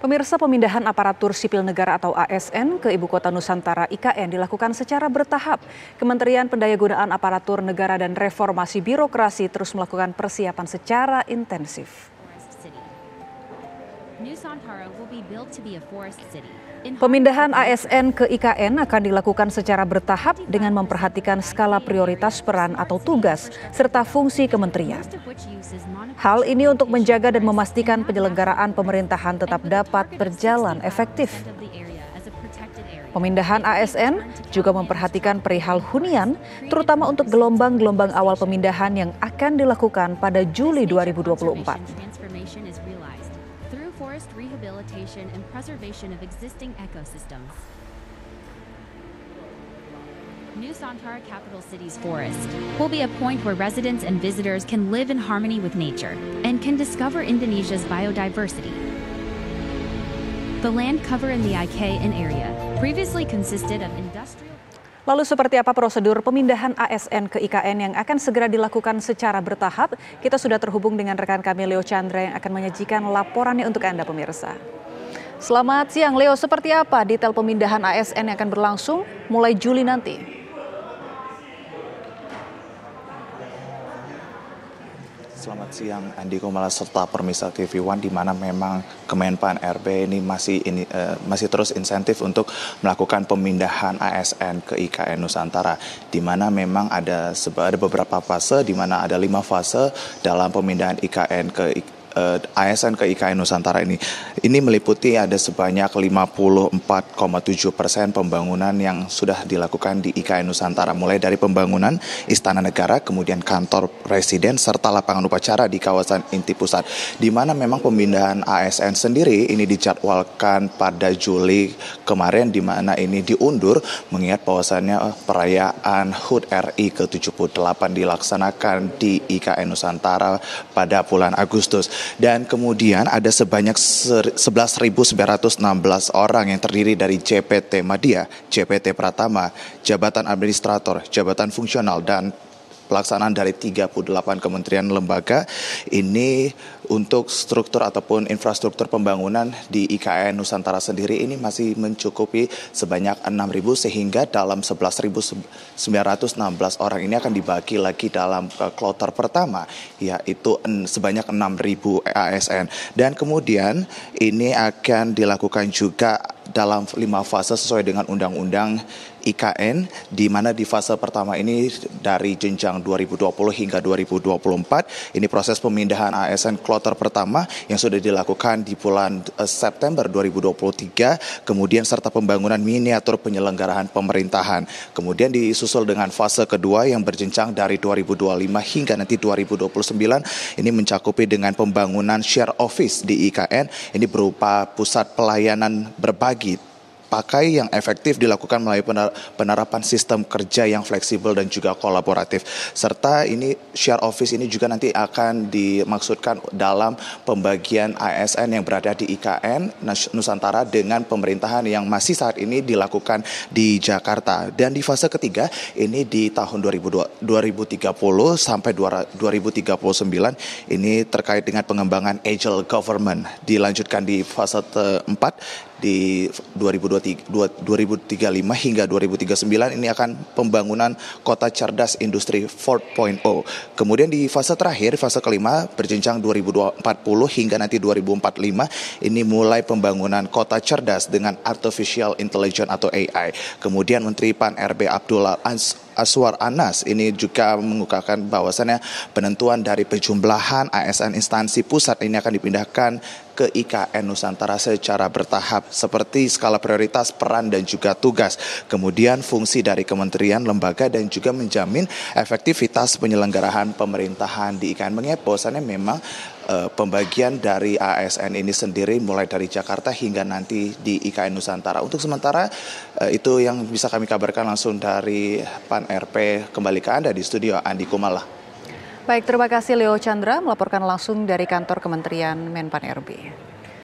Pemirsa, pemindahan aparatur sipil negara atau ASN ke Ibu Kota Nusantara IKN dilakukan secara bertahap. Kementerian Pendayagunaan Aparatur Negara dan Reformasi Birokrasi terus melakukan persiapan secara intensif. Pemindahan ASN ke IKN akan dilakukan secara bertahap dengan memperhatikan skala prioritas peran atau tugas serta fungsi kementerian. Hal ini untuk menjaga dan memastikan penyelenggaraan pemerintahan tetap dapat berjalan efektif. Pemindahan ASN juga memperhatikan perihal hunian, terutama untuk gelombang-gelombang awal pemindahan yang akan dilakukan pada Juli 2024. Forest rehabilitation and preservation of existing ecosystems. Nusantara Capital City's forest will be a point where residents and visitors can live in harmony with nature and can discover Indonesia's biodiversity. The land cover in the IKN area previously consisted of industrial. Lalu seperti apa prosedur pemindahan ASN ke IKN yang akan segera dilakukan secara bertahap? Kita sudah terhubung dengan rekan kami Leo Chandra yang akan menyajikan laporannya untuk Anda pemirsa. Selamat siang Leo, seperti apa detail pemindahan ASN yang akan berlangsung mulai Juli nanti? Selamat siang Andi Kumala serta Permisa TV One, di mana memang Kemenpan RB ini masih terus insentif untuk melakukan pemindahan ASN ke IKN Nusantara, di mana memang ada beberapa fase, di mana ada 5 fase dalam pemindahan ASN ke IKN Nusantara ini. Ini meliputi ada sebanyak 54,7% pembangunan yang sudah dilakukan di IKN Nusantara, mulai dari pembangunan Istana Negara, kemudian kantor presiden, serta lapangan upacara di kawasan inti pusat. Di mana memang pemindahan ASN sendiri ini dijadwalkan pada Juli kemarin, di mana ini diundur mengingat bahwasannya perayaan HUT RI ke-78 dilaksanakan di IKN Nusantara pada bulan Agustus. Dan kemudian ada sebanyak 11.916 orang yang terdiri dari JPT Madya, JPT Pratama, jabatan administrator, jabatan fungsional, dan pelaksanaan dari 38 kementerian lembaga. Ini untuk struktur ataupun infrastruktur pembangunan di IKN Nusantara sendiri ini masih mencukupi sebanyak 6.000, sehingga dalam 11.916 orang ini akan dibagi lagi dalam kloter pertama, yaitu sebanyak 6.000 ASN. Dan kemudian ini akan dilakukan juga dalam 5 fase sesuai dengan Undang-Undang IKN, di mana di fase pertama ini dari jenjang 2020 hingga 2024, ini proses pemindahan ASN kloter pertama yang sudah dilakukan di bulan September 2023, kemudian serta pembangunan miniatur penyelenggaraan pemerintahan. Kemudian disusul dengan fase kedua yang berjenjang dari 2025 hingga nanti 2029, ini mencakupi dengan pembangunan share office di IKN, ini berupa pusat pelayanan berbagi pakai yang efektif dilakukan melalui penerapan sistem kerja yang fleksibel dan juga kolaboratif. Serta ini share office ini juga nanti akan dimaksudkan dalam pembagian ASN yang berada di IKN Nusantara dengan pemerintahan yang masih saat ini dilakukan di Jakarta. Dan di fase ketiga ini di tahun 2030 sampai 2039 ini terkait dengan pengembangan agile government. Dilanjutkan di fase keempat di 2035 hingga 2039 ini akan pembangunan kota cerdas industri 4.0. Kemudian di fase terakhir, fase kelima berjenjang 2040 hingga nanti 2045, ini mulai pembangunan kota cerdas dengan artificial intelligence atau AI. Kemudian Menteri Pan RB Abdullah Azwar Anas ini juga mengungkapkan bahwasannya penentuan dari penjumlahan ASN instansi pusat ini akan dipindahkan ke IKN Nusantara secara bertahap seperti skala prioritas, peran, dan juga tugas. Kemudian fungsi dari kementerian, lembaga, dan juga menjamin efektivitas penyelenggaraan pemerintahan di IKN. Mengingat bahwasannya memang pembagian dari ASN ini sendiri mulai dari Jakarta hingga nanti di IKN Nusantara. Untuk sementara itu yang bisa kami kabarkan langsung dari Pan RP. Kembali ke Anda di studio, Andi Kumala. Baik, terima kasih Leo Chandra melaporkan langsung dari kantor Kementerian Menpan RB.